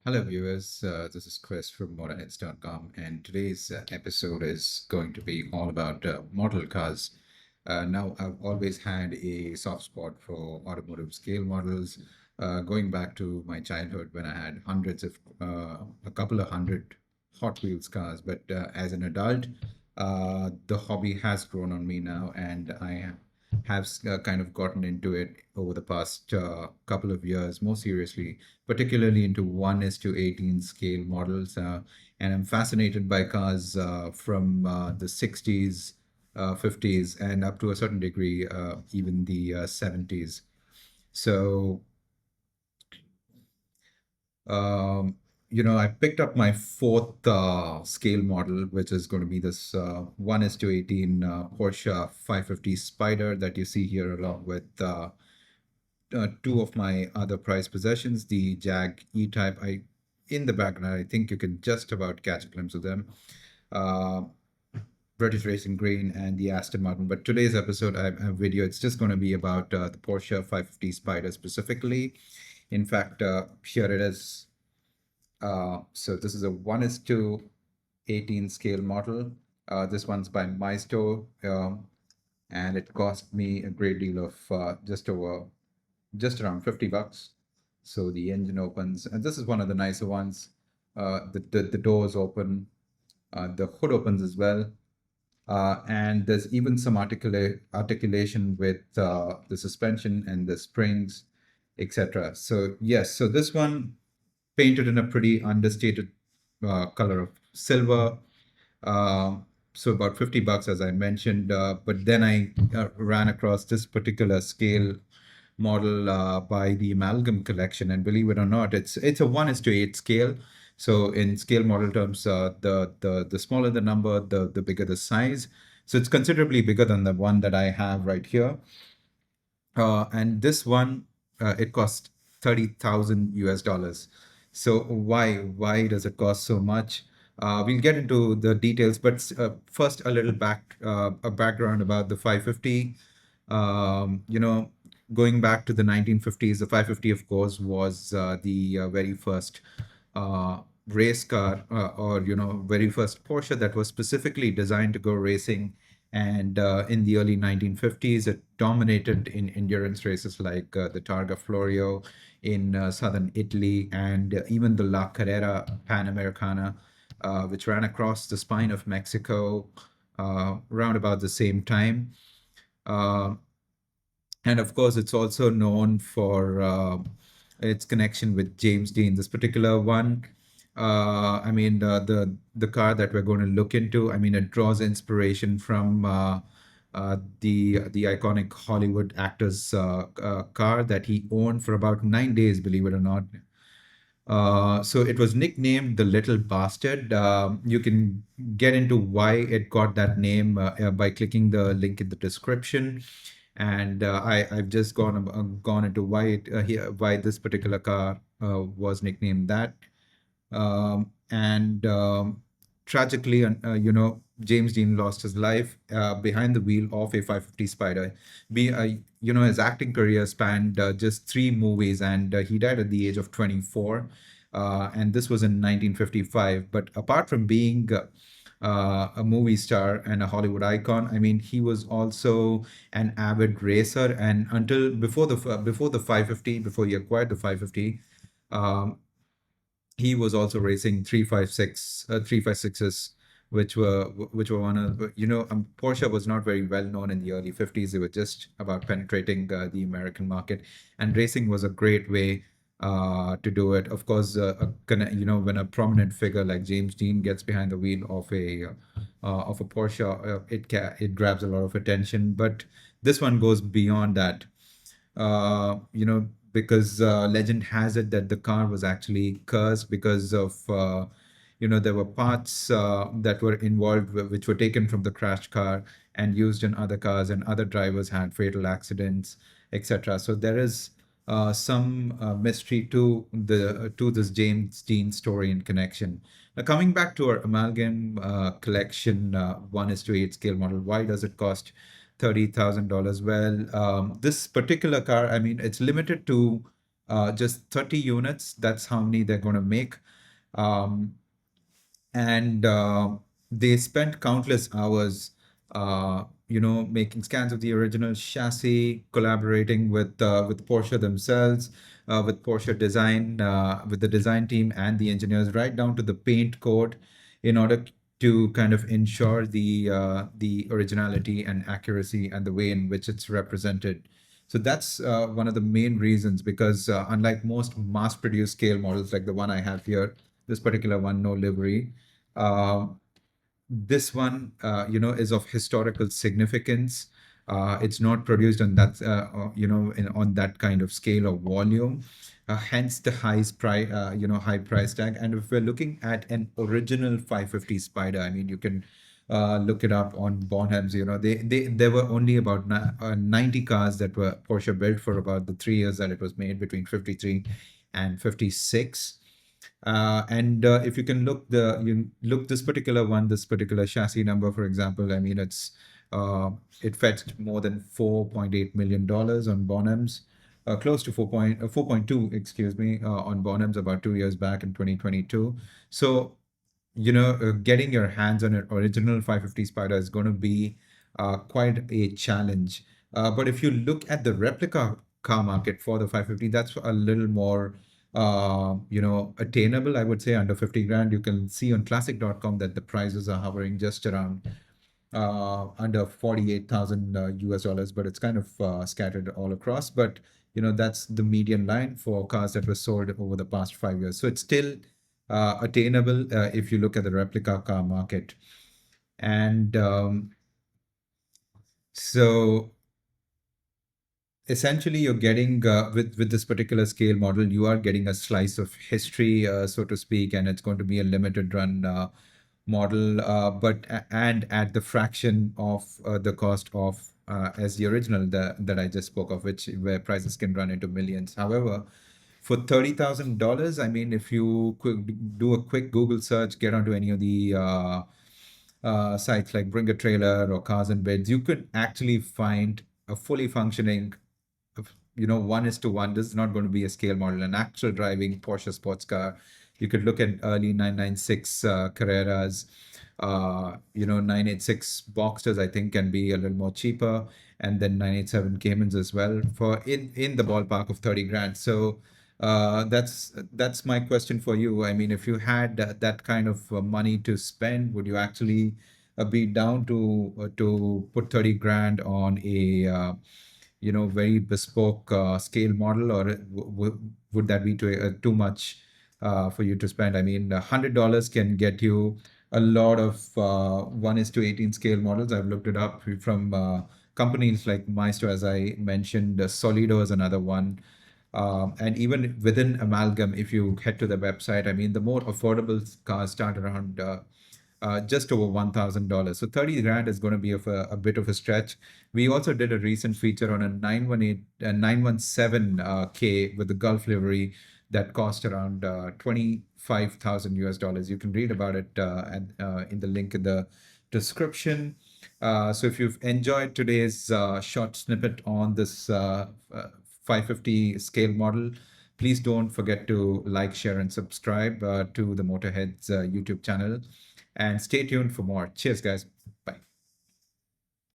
Hello, viewers. This is Chris from motorheads.com, and today's episode is going to be all about model cars. Now, I've always had a soft spot for automotive scale models, going back to my childhood when I had a couple of hundred Hot Wheels cars. But as an adult, the hobby has grown on me now, and I have kind of gotten into it over the past couple of years more seriously, particularly into 1 is to 18 scale models. And I'm fascinated by cars from the 60s, 50s, and up to a certain degree, even the 70s. So, um, I picked up my fourth scale model, which is going to be this 1 is to 18 Porsche 550 Spyder that you see here, along with two of my other prized possessions, the Jag E-Type. In the background, I think you can just about catch a glimpse of them. Uh, British Racing Green and the Aston Martin. But today's episode, a video, it's just going to be about the Porsche 550 Spyder specifically. In fact, here it is. So this is a 1 is to 18 scale model. This one's by Maisto, and it cost me a great deal of just around $50. So the engine opens, and this is one of the nicer ones. The doors open, the hood opens as well, and there's even some articulation with the suspension and the springs, etc. So yes, so this one painted in a pretty understated color of silver. Uh, so about $50, as I mentioned. But then I ran across this particular scale model by the Amalgam Collection, and believe it or not, it's a 1 is to 8 scale. So in scale model terms, the smaller the number, the bigger the size. So it's considerably bigger than the one that I have right here. And this one, it cost 30,000 US dollars. So why does it cost so much? We'll get into the details, but first a background about the 550. You know, going back to the 1950s, the 550, of course, was the very first race car, or very first Porsche that was specifically designed to go racing. And in the early 1950s, it dominated in endurance races like the Targa Florio in southern Italy, and even the La Carrera Panamericana, which ran across the spine of Mexico around about the same time. Uh, and of course, it's also known for its connection with James Dean. This particular one, I mean, the car that we're going to look into, I mean, it draws inspiration from the iconic Hollywood actor's car that he owned for about 9 days, believe it or not. So it was nicknamed the Little Bastard. You can get into why it got that name by clicking the link in the description. And I've just gone into why this particular car was nicknamed that. And Tragically, James Dean lost his life behind the wheel of a 550 Spider. His acting career spanned just three movies, and he died at the age of 24. And this was in 1955. But apart from being a movie star and a Hollywood icon, I mean, he was also an avid racer. And until before the 550, before he acquired the 550, um, he was also racing 356s, which were one of Porsche was not very well known in the early 50s. They were just about penetrating the American market, and racing was a great way to do it. Of course, when a prominent figure like James Dean gets behind the wheel of a Porsche, it grabs a lot of attention. But this one goes beyond that. Because legend has it that the car was actually cursed because of, there were parts that were involved which were taken from the crashed car and used in other cars, and other drivers had fatal accidents, etc. So there is some mystery to this James Dean story and connection. Now, coming back to our Amalgam Collection 1 is to 8 scale model, why does it cost $30,000? Well, this particular car, I mean, it's limited to just 30 units. That's how many they're going to make. Um, and they spent countless hours, making scans of the original chassis, collaborating with Porsche themselves, with Porsche design, with the design team and the engineers, right down to the paint code, in order to kind of ensure the originality and accuracy and the way in which it's represented. So that's one of the main reasons, because unlike most mass-produced scale models like the one I have here, this particular one, no livery, uh, this one, is of historical significance. It's not produced on that, on that kind of scale or volume. Hence the high price tag. And if we're looking at an original 550 Spider, I mean, you can look it up on Bonhams. There were only about 90 cars that were Porsche built for about the 3 years that it was made, between 53 and 56. And if you can look this particular one, this particular chassis number, for example, I mean, it fetched more than $4.8 million on Bonhams, close to 4.2, excuse me, on Bonhams about 2 years back in 2022. So getting your hands on an original 550 Spider is going to be quite a challenge. But if you look at the replica car market for the 550, that's a little more, attainable, I would say, under 50 grand. You can see on classic.com that the prices are hovering just around under 48,000 US dollars, but it's kind of scattered all across. But that's the median line for cars that were sold over the past 5 years. So it's still attainable if you look at the replica car market. And so essentially, you're getting with this particular scale model, you are getting a slice of history, so to speak, and it's going to be a limited run model, and at the fraction of the cost of as the original that I just spoke of, which where prices can run into millions. However, for $30,000, I mean, if you do a quick Google search, get onto any of the sites like Bring a Trailer or Cars and Bids, you could actually find a fully functioning, 1:1. This is not going to be a scale model, an actual driving Porsche sports car. You could look at early 996 Carreras, 986 Boxsters, I think, can be a little more cheaper, and then 987 Caymans as well, for in the ballpark of 30 grand. So that's my question for you. I mean, if you had that kind of money to spend, would you actually be down to put 30 grand on a very bespoke scale model, or would that be too much for you to spend? I mean, $100 can get you a lot of 1:18 scale models. I've looked it up from companies like Maisto, as I mentioned. Solido is another one. And even within Amalgam, if you head to the website, I mean, the more affordable cars start around just over $1,000. So 30 grand is going to be a bit of a stretch. We also did a recent feature on a 918, 917 K with the Gulf livery that cost around 25,000 US dollars. You can read about it in the link in the description. So if you've enjoyed today's short snippet on this 550 scale model, please don't forget to like, share, and subscribe to the Motorheads YouTube channel. And stay tuned for more. Cheers, guys. Bye.